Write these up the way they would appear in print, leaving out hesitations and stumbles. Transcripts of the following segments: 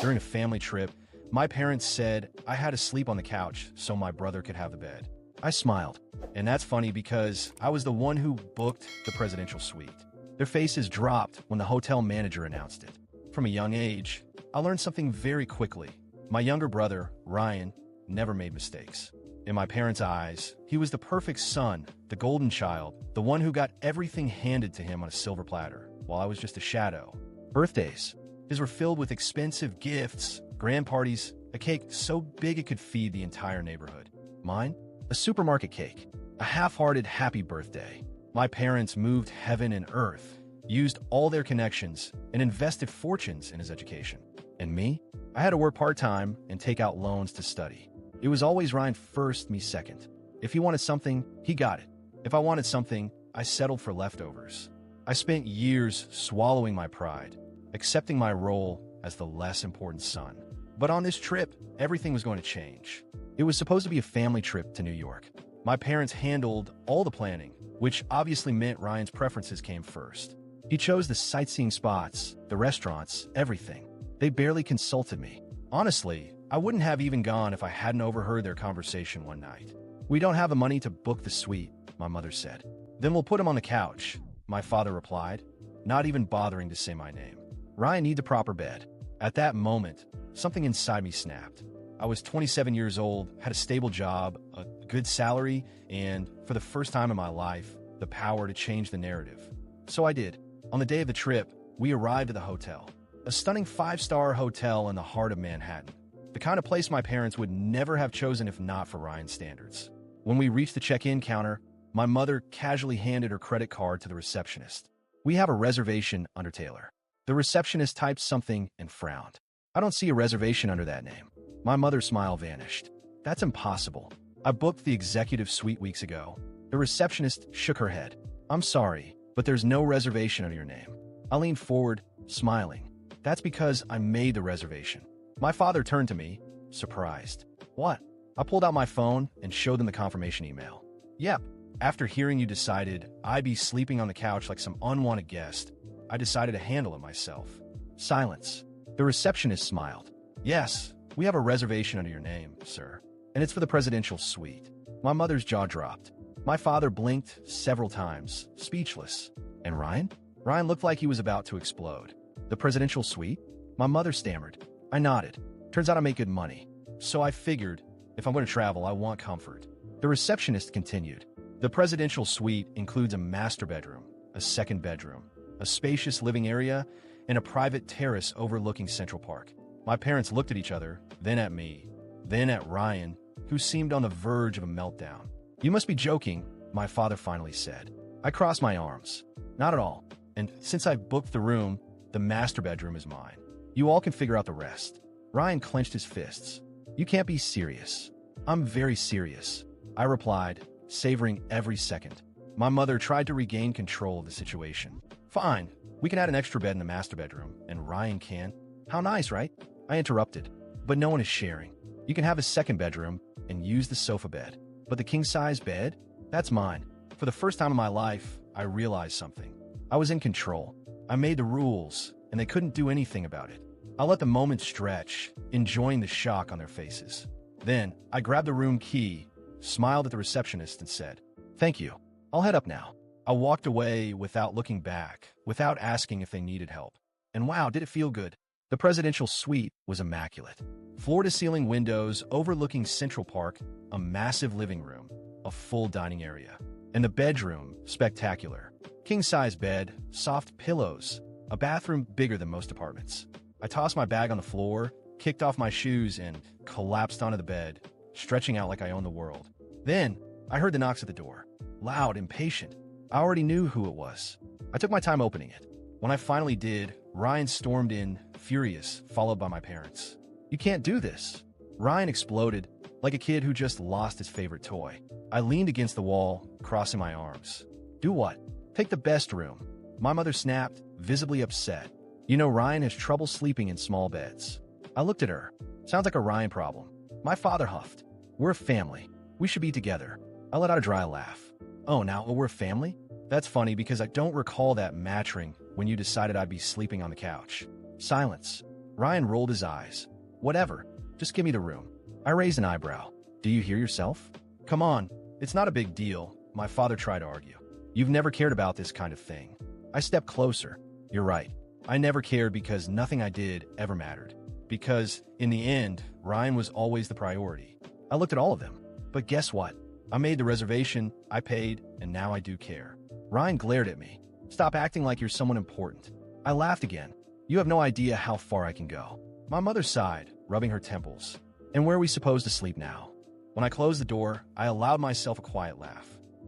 During a family trip, my parents said I had to sleep on the couch so my brother could have the bed. I smiled, and that's funny because I was the one who booked the presidential suite. Their faces dropped when the hotel manager announced it. From a young age, I learned something very quickly. My younger brother, Ryan, never made mistakes. In my parents' eyes, he was the perfect son, the golden child, the one who got everything handed to him on a silver platter, while I was just a shadow. Birthdays. His were filled with expensive gifts, grand parties, a cake so big it could feed the entire neighborhood. Mine? A supermarket cake. A half-hearted happy birthday. My parents moved heaven and earth, used all their connections, and invested fortunes in his education. And me? I had to work part-time and take out loans to study. It was always Ryan first, me second. If he wanted something, he got it. If I wanted something, I settled for leftovers. I spent years swallowing my pride, accepting my role as the less important son. But on this trip, everything was going to change. It was supposed to be a family trip to New York. My parents handled all the planning, which obviously meant Ryan's preferences came first. He chose the sightseeing spots, the restaurants, everything. They barely consulted me. Honestly, I wouldn't have even gone if I hadn't overheard their conversation one night. "We don't have the money to book the suite," my mother said. "Then we'll put him on the couch," my father replied, not even bothering to say my name. "Ryan needs a proper bed." At that moment, something inside me snapped. I was 27 years old, had a stable job, a good salary, and, for the first time in my life, the power to change the narrative. So I did. On the day of the trip, we arrived at the hotel. A stunning 5-star hotel in the heart of Manhattan. The kind of place my parents would never have chosen if not for Ryan's standards. When we reached the check-in counter, my mother casually handed her credit card to the receptionist. "We have a reservation under Taylor." The receptionist typed something and frowned. "I don't see a reservation under that name." My mother's smile vanished. "That's impossible. I booked the executive suite weeks ago." The receptionist shook her head. "I'm sorry, but there's no reservation under your name." I leaned forward, smiling. "That's because I made the reservation." My father turned to me, surprised. "What?" I pulled out my phone and showed them the confirmation email. "Yep. After hearing you decided I'd be sleeping on the couch like some unwanted guest, I decided to handle it myself." Silence. The receptionist smiled. "Yes, we have a reservation under your name, sir, and it's for the presidential suite." My mother's jaw dropped. My father blinked several times, speechless. "And Ryan?" Ryan looked like he was about to explode. "The presidential suite?" My mother stammered. I nodded. "Turns out I make good money. So I figured, if I'm going to travel, I want comfort." The receptionist continued. "The presidential suite includes a master bedroom, a second bedroom, a spacious living area, and a private terrace overlooking Central Park." My parents looked at each other, then at me, then at Ryan, who seemed on the verge of a meltdown. "You must be joking," my father finally said. I crossed my arms. "Not at all. And since I've booked the room, the master bedroom is mine. You all can figure out the rest." Ryan clenched his fists. "You can't be serious." "I'm very serious," I replied, savoring every second. My mother tried to regain control of the situation. "Fine, we can add an extra bed in the master bedroom, and Ryan can." "How nice, right?" I interrupted. "But no one is sharing. You can have a second bedroom and use the sofa bed. But the king-size bed? That's mine." For the first time in my life, I realized something. I was in control. I made the rules, and they couldn't do anything about it. I let the moment stretch, enjoying the shock on their faces. Then, I grabbed the room key, smiled at the receptionist, and said, "Thank you. I'll head up now." I walked away without looking back, without asking if they needed help. And wow, did it feel good. The presidential suite was immaculate. Floor-to-ceiling windows overlooking Central Park, a massive living room, a full dining area. And the bedroom, spectacular. King-size bed, soft pillows, a bathroom bigger than most apartments. I tossed my bag on the floor, kicked off my shoes, and collapsed onto the bed, stretching out like I owned the world. Then, I heard the knocks at the door. Loud, impatient. I already knew who it was. I took my time opening it. When I finally did, Ryan stormed in, furious, followed by my parents. "You can't do this." Ryan exploded, like a kid who just lost his favorite toy. I leaned against the wall, crossing my arms. "Do what?" "Take the best room." My mother snapped, visibly upset. "You know Ryan has trouble sleeping in small beds." I looked at her. "Sounds like a Ryan problem." My father huffed. "We're a family. We should be together." I let out a dry laugh. "Oh, now we're a family?" "That's funny because I don't recall that matching when you decided I'd be sleeping on the couch." Silence. Ryan rolled his eyes. Whatever, just give me the room. I raised an eyebrow. Do you hear yourself? Come on, it's not a big deal, my father tried to argue. You've never cared about this kind of thing. I stepped closer. You're right. I never cared because nothing I did ever mattered. Because, in the end, Ryan was always the priority. I looked at all of them. But guess what? I made the reservation, I paid, and now I do care. Ryan glared at me. Stop acting like you're someone important. I laughed again. You have no idea how far I can go. My mother sighed, rubbing her temples. And where are we supposed to sleep now? When I closed the door, I allowed myself a quiet laugh.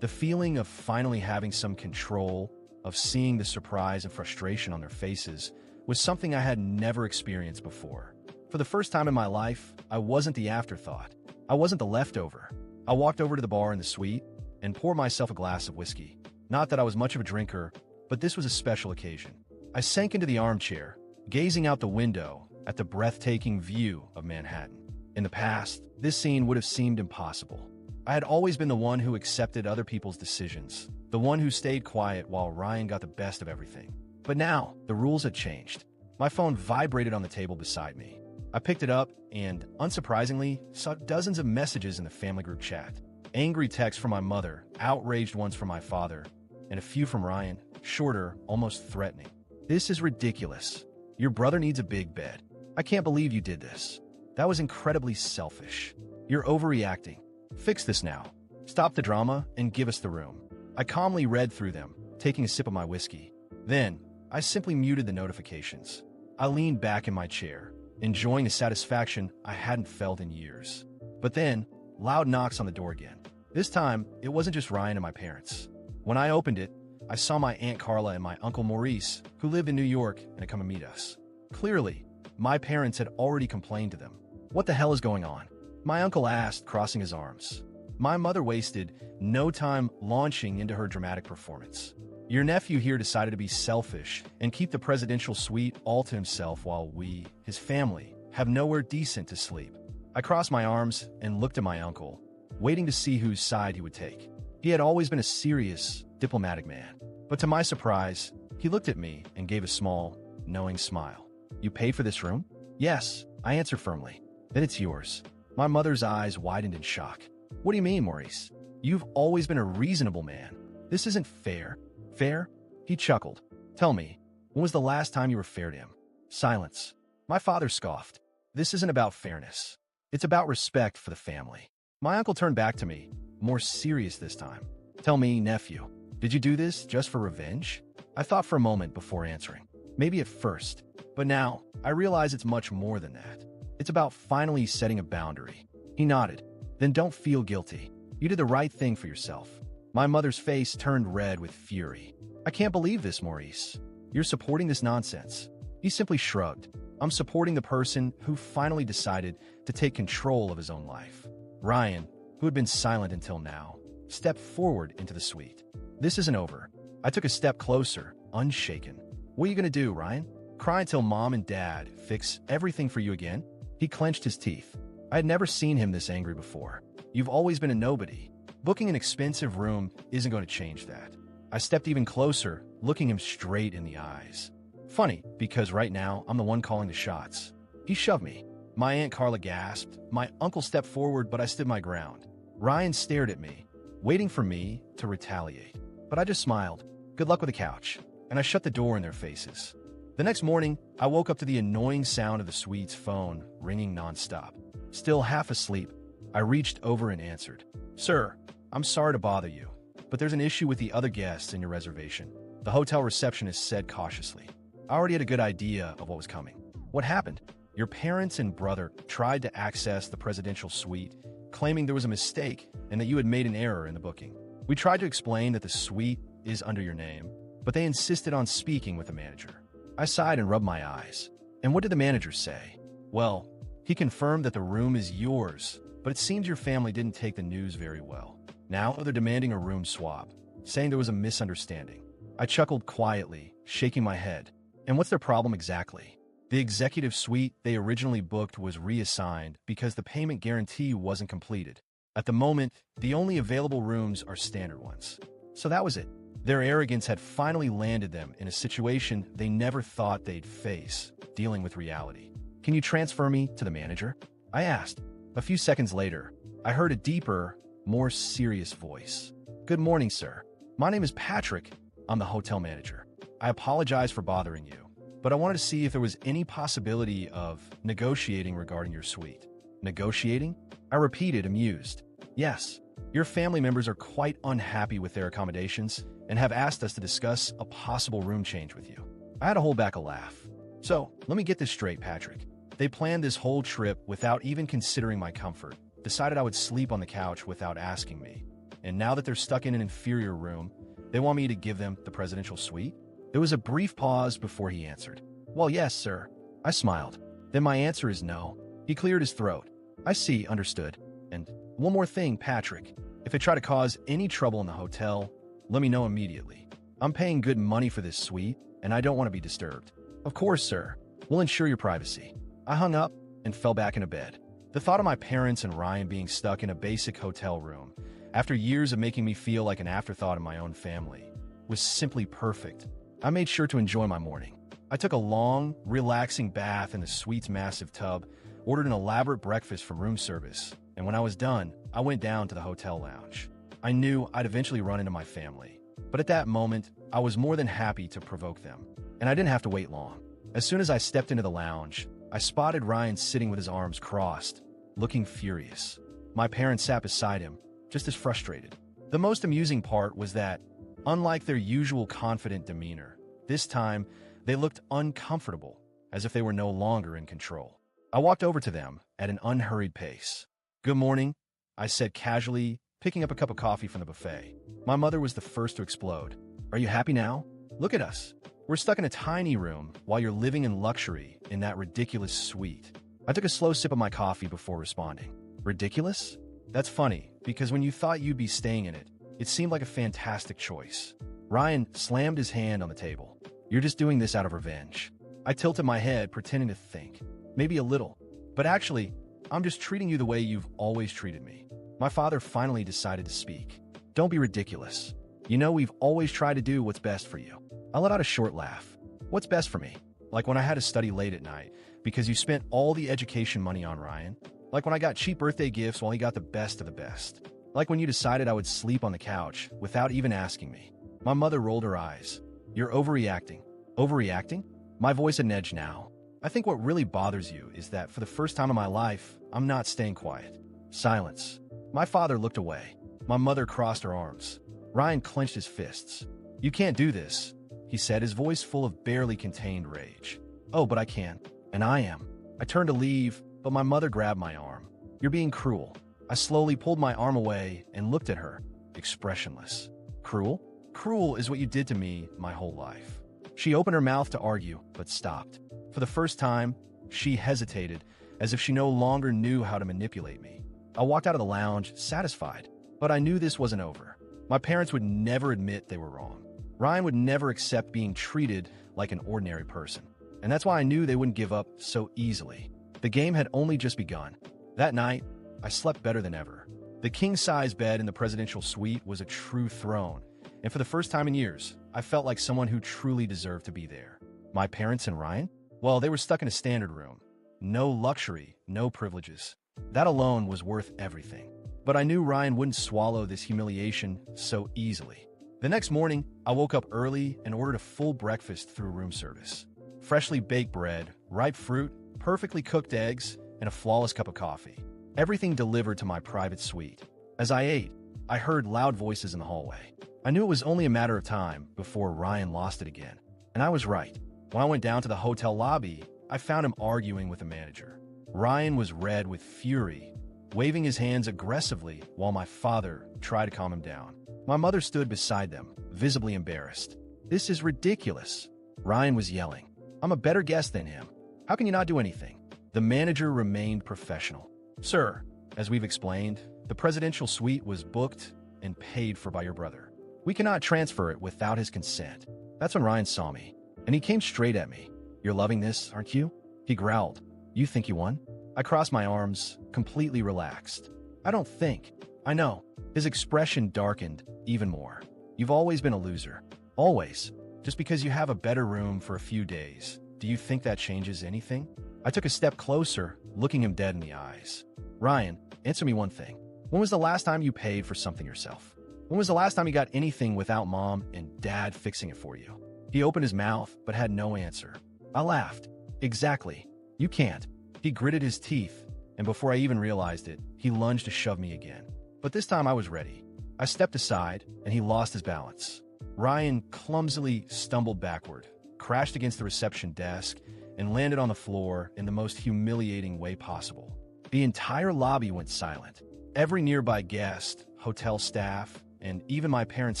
The feeling of finally having some control, of seeing the surprise and frustration on their faces, was something I had never experienced before. For the first time in my life, I wasn't the afterthought. I wasn't the leftover. I walked over to the bar in the suite and poured myself a glass of whiskey. Not that I was much of a drinker, but this was a special occasion. I sank into the armchair, gazing out the window at the breathtaking view of Manhattan. In the past, this scene would have seemed impossible. I had always been the one who accepted other people's decisions, the one who stayed quiet while Ryan got the best of everything. But now, the rules had changed. My phone vibrated on the table beside me. I picked it up and, unsurprisingly, saw dozens of messages in the family group chat. Angry texts from my mother, outraged ones from my father, and a few from Ryan, shorter, almost threatening. This is ridiculous. Your brother needs a big bed. I can't believe you did this. That was incredibly selfish. You're overreacting. Fix this now. Stop the drama and give us the room. I calmly read through them, taking a sip of my whiskey. Then, I simply muted the notifications. I leaned back in my chair, enjoying the satisfaction I hadn't felt in years. But then, loud knocks on the door again. This time, it wasn't just Ryan and my parents. When I opened it, I saw my Aunt Carla and my Uncle Maurice, who lived in New York and had come to meet us. Clearly, my parents had already complained to them. What the hell is going on? My uncle asked, crossing his arms. My mother wasted no time launching into her dramatic performance. Your nephew here decided to be selfish and keep the presidential suite all to himself while we, his family, have nowhere decent to sleep. I crossed my arms and looked at my uncle, waiting to see whose side he would take. He had always been a serious, diplomatic man. But to my surprise, he looked at me and gave a small, knowing smile. You paid for this room? Yes, I answered firmly. Then it's yours. My mother's eyes widened in shock. What do you mean, Maurice? You've always been a reasonable man. This isn't fair. Fair? He chuckled. Tell me, when was the last time you were fair to him? Silence. My father scoffed. This isn't about fairness. It's about respect for the family. My uncle turned back to me, more serious this time. Tell me, nephew, did you do this just for revenge? I thought for a moment before answering. Maybe at first, but now I realize it's much more than that. It's about finally setting a boundary. He nodded. Then don't feel guilty. You did the right thing for yourself. My mother's face turned red with fury. I can't believe this, Maurice. You're supporting this nonsense. He simply shrugged. I'm supporting the person who finally decided to take control of his own life. Ryan, who had been silent until now, stepped forward into the suite. This isn't over. I took a step closer, unshaken. What are you gonna do, Ryan? Cry until mom and dad fix everything for you again? He clenched his teeth. I had never seen him this angry before. You've always been a nobody. Booking an expensive room isn't going to change that. I stepped even closer, looking him straight in the eyes. Funny, because right now, I'm the one calling the shots. He shoved me. My Aunt Carla gasped. My uncle stepped forward, but I stood my ground. Ryan stared at me, waiting for me to retaliate. But I just smiled. Good luck with the couch. And I shut the door in their faces. The next morning, I woke up to the annoying sound of the suite's phone ringing nonstop. Still half asleep, I reached over and answered. Sir, I'm sorry to bother you, but there's an issue with the other guests in your reservation, the hotel receptionist said cautiously. I already had a good idea of what was coming. What happened? Your parents and brother tried to access the presidential suite, claiming there was a mistake and that you had made an error in the booking. We tried to explain that the suite is under your name, but they insisted on speaking with the manager. I sighed and rubbed my eyes. And what did the manager say? Well, he confirmed that the room is yours, but it seems your family didn't take the news very well. Now they're demanding a room swap, saying there was a misunderstanding. I chuckled quietly, shaking my head. And what's their problem exactly? The executive suite they originally booked was reassigned because the payment guarantee wasn't completed. At the moment, the only available rooms are standard ones. So that was it. Their arrogance had finally landed them in a situation they never thought they'd face, dealing with reality. "Can you transfer me to the manager?" I asked. A few seconds later, I heard a deeper, more serious voice. "Good morning, sir. My name is Patrick. I'm the hotel manager. I apologize for bothering you, but I wanted to see if there was any possibility of negotiating regarding your suite." "Negotiating?" I repeated, amused. "Yes. Your family members are quite unhappy with their accommodations and have asked us to discuss a possible room change with you." I had to hold back a laugh. "So, let me get this straight, Patrick. They planned this whole trip without even considering my comfort, decided I would sleep on the couch without asking me, and now that they're stuck in an inferior room, they want me to give them the presidential suite?" There was a brief pause before he answered. "Well, yes, sir." I smiled. "Then my answer is no." He cleared his throat. "I see, understood. And one more thing, Patrick. If they try to cause any trouble in the hotel, let me know immediately. I'm paying good money for this suite, and I don't want to be disturbed." "Of course, sir. We'll ensure your privacy." I hung up and fell back into bed. The thought of my parents and Ryan being stuck in a basic hotel room, after years of making me feel like an afterthought in my own family, was simply perfect. I made sure to enjoy my morning. I took a long, relaxing bath in the suite's massive tub, ordered an elaborate breakfast from room service, and when I was done, I went down to the hotel lounge. I knew I'd eventually run into my family, but at that moment, I was more than happy to provoke them, and I didn't have to wait long. As soon as I stepped into the lounge, I spotted Ryan sitting with his arms crossed, looking furious. My parents sat beside him, just as frustrated. The most amusing part was that, unlike their usual confident demeanor, this time they looked uncomfortable, as if they were no longer in control. I walked over to them at an unhurried pace. "Good morning," I said casually, picking up a cup of coffee from the buffet. My mother was the first to explode. "Are you happy now? Look at us. We're stuck in a tiny room while you're living in luxury in that ridiculous suite." I took a slow sip of my coffee before responding. "Ridiculous? That's funny, because when you thought you'd be staying in it, it seemed like a fantastic choice." Ryan slammed his hand on the table. "You're just doing this out of revenge." I tilted my head, pretending to think. "Maybe a little. But actually, I'm just treating you the way you've always treated me." My father finally decided to speak. "Don't be ridiculous. You know we've always tried to do what's best for you." I let out a short laugh. "What's best for me? Like when I had to study late at night because you spent all the education money on Ryan? Like when I got cheap birthday gifts while he got the best of the best? Like when you decided I would sleep on the couch without even asking me?" My mother rolled her eyes. "You're overreacting." "Overreacting?" My voice had an edge now. "I think what really bothers you is that for the first time in my life, I'm not staying quiet." Silence. My father looked away. My mother crossed her arms. Ryan clenched his fists. "You can't do this," he said, his voice full of barely contained rage. "Oh, but I can. And I am." I turned to leave, but my mother grabbed my arm. "You're being cruel." I slowly pulled my arm away and looked at her, expressionless. "Cruel? Cruel is what you did to me my whole life." She opened her mouth to argue, but stopped. For the first time, she hesitated, as if she no longer knew how to manipulate me. I walked out of the lounge, satisfied, but I knew this wasn't over. My parents would never admit they were wrong. Ryan would never accept being treated like an ordinary person, and that's why I knew they wouldn't give up so easily. The game had only just begun. That night, I slept better than ever. The king-size bed in the presidential suite was a true throne, and for the first time in years, I felt like someone who truly deserved to be there. My parents and Ryan? Well, they were stuck in a standard room. No luxury, no privileges. That alone was worth everything. But I knew Ryan wouldn't swallow this humiliation so easily. The next morning, I woke up early and ordered a full breakfast through room service. Freshly baked bread, ripe fruit, perfectly cooked eggs, and a flawless cup of coffee. Everything delivered to my private suite. As I ate, I heard loud voices in the hallway. I knew it was only a matter of time before Ryan lost it again. And I was right. When I went down to the hotel lobby, I found him arguing with the manager. Ryan was red with fury, waving his hands aggressively while my father tried to calm him down. My mother stood beside them, visibly embarrassed. "This is ridiculous," Ryan was yelling. "I'm a better guest than him. How can you not do anything?" The manager remained professional. "Sir, as we've explained, the presidential suite was booked and paid for by your brother. We cannot transfer it without his consent." That's when Ryan saw me, and he came straight at me. "You're loving this, aren't you?" He growled. "You think you won?" I crossed my arms, completely relaxed. "I don't think. I know." His expression darkened even more. You've always been a loser. Always. Just because you have a better room for a few days, do you think that changes anything? I took a step closer, looking him dead in the eyes. Ryan, answer me one thing. When was the last time you paid for something yourself? When was the last time you got anything without mom and dad fixing it for you? He opened his mouth, but had no answer. I laughed. Exactly. You can't. He gritted his teeth, and before I even realized it, he lunged to shove me again. But this time I was ready. I stepped aside, and he lost his balance. Ryan clumsily stumbled backward, crashed against the reception desk, and landed on the floor in the most humiliating way possible. The entire lobby went silent. Every nearby guest, hotel staff, and even my parents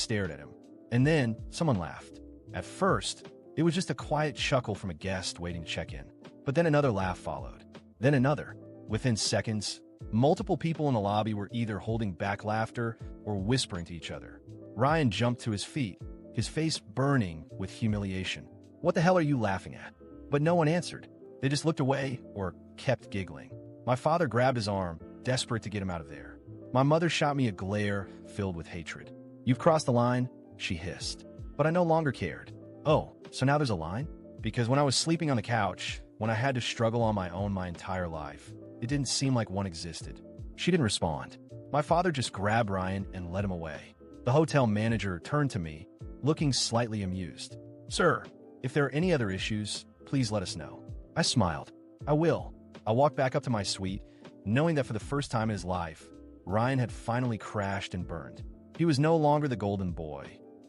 stared at him. And then someone laughed. At first, it was just a quiet chuckle from a guest waiting to check in. But then another laugh followed. Then another. Within seconds, multiple people in the lobby were either holding back laughter or whispering to each other. Ryan jumped to his feet, his face burning with humiliation. What the hell are you laughing at? But no one answered. They just looked away or kept giggling. My father grabbed his arm, desperate to get him out of there. My mother shot me a glare filled with hatred. You've crossed the line, she hissed. But I no longer cared. Oh, so now there's a line? Because when I was sleeping on the couch, when I had to struggle on my own my entire life, it didn't seem like one existed. She didn't respond. My father just grabbed Ryan and led him away. The hotel manager turned to me, looking slightly amused. Sir, if there are any other issues, please let us know. I smiled. I will. I walked back up to my suite, knowing that for the first time in his life, Ryan had finally crashed and burned. He was no longer the golden boy,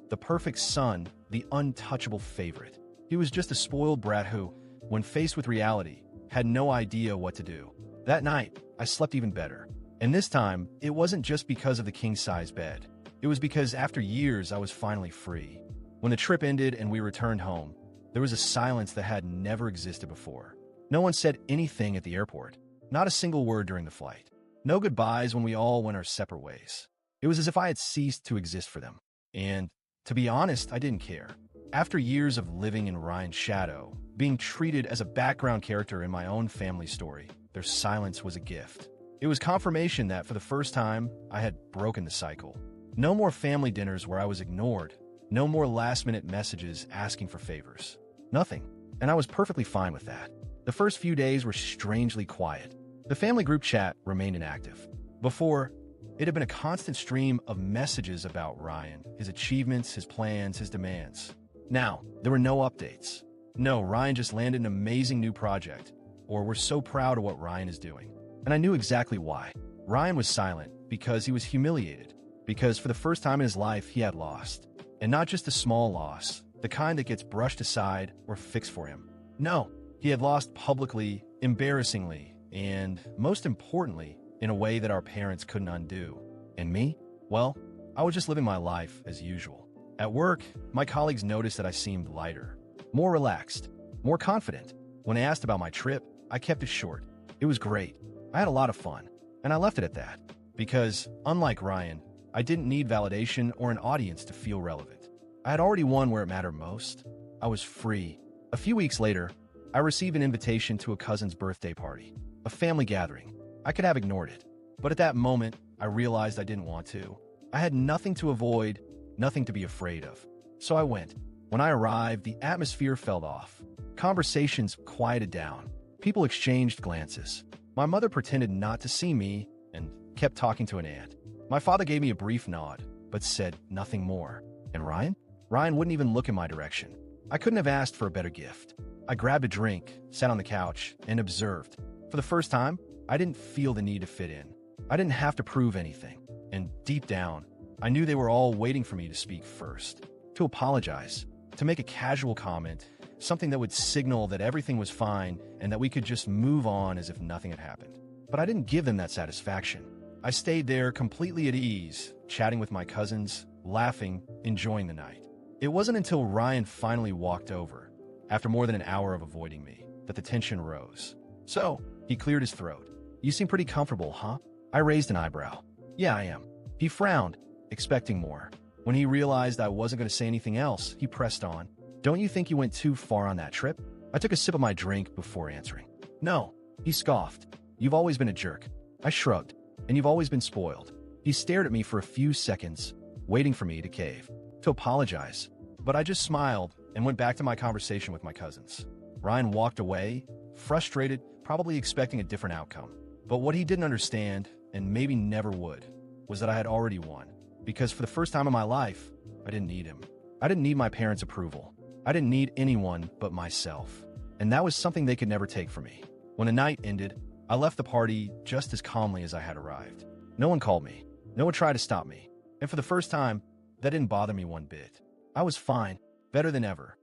the perfect son, the untouchable favorite. He was just a spoiled brat who, when faced with reality, had no idea what to do. That night, I slept even better. And this time, it wasn't just because of the king-size bed. It was because after years, I was finally free. When the trip ended and we returned home, there was a silence that had never existed before. No one said anything at the airport. Not a single word during the flight. No goodbyes when we all went our separate ways. It was as if I had ceased to exist for them. And, to be honest, I didn't care. After years of living in Ryan's shadow, being treated as a background character in my own family story, their silence was a gift. It was confirmation that, for the first time, I had broken the cycle. No more family dinners where I was ignored. No more last-minute messages asking for favors. Nothing. And I was perfectly fine with that. The first few days were strangely quiet. The family group chat remained inactive. Before, it had been a constant stream of messages about Ryan, his achievements, his plans, his demands. Now, there were no updates. No, Ryan just landed an amazing new project. Or we're so proud of what Ryan is doing. And I knew exactly why. Ryan was silent because he was humiliated. Because for the first time in his life, he had lost. And not just a small loss, the kind that gets brushed aside or fixed for him. No, he had lost publicly, embarrassingly, and most importantly, in a way that our parents couldn't undo. And me? Well, I was just living my life as usual. At work, my colleagues noticed that I seemed lighter, more relaxed, more confident. When they asked about my trip, I kept it short. It was great. I had a lot of fun, and I left it at that. Because, unlike Ryan, I didn't need validation or an audience to feel relevant. I had already won where it mattered most. I was free. A few weeks later, I received an invitation to a cousin's birthday party, a family gathering. I could have ignored it, but at that moment, I realized I didn't want to. I had nothing to avoid, nothing to be afraid of. So I went. When I arrived, the atmosphere fell off. Conversations quieted down. People exchanged glances. My mother pretended not to see me and kept talking to an aunt. My father gave me a brief nod, but said nothing more. And Ryan? Ryan wouldn't even look in my direction. I couldn't have asked for a better gift. I grabbed a drink, sat on the couch, and observed. For the first time, I didn't feel the need to fit in. I didn't have to prove anything. And deep down, I knew they were all waiting for me to speak first, to apologize, to make a casual comment, something that would signal that everything was fine and that we could just move on as if nothing had happened. But I didn't give them that satisfaction. I stayed there completely at ease, chatting with my cousins, laughing, enjoying the night. It wasn't until Ryan finally walked over, after more than an hour of avoiding me, that the tension rose. So, he cleared his throat. You seem pretty comfortable, huh? I raised an eyebrow. Yeah, I am. He frowned, expecting more. When he realized I wasn't going to say anything else, he pressed on. Don't you think you went too far on that trip? I took a sip of my drink before answering. No, he scoffed. You've always been a jerk. I shrugged. And you've always been spoiled. He stared at me for a few seconds, waiting for me to cave. to apologize, but I just smiled and went back to my conversation with my cousins. Ryan walked away, frustrated, probably expecting a different outcome. But what he didn't understand, and maybe never would, was that I had already won. Because for the first time in my life, I didn't need him. I didn't need my parents' approval. I didn't need anyone but myself. And that was something they could never take from me. When the night ended, I left the party just as calmly as I had arrived. No one called me. No one tried to stop me. And for the first time, that didn't bother me one bit. I was fine, better than ever.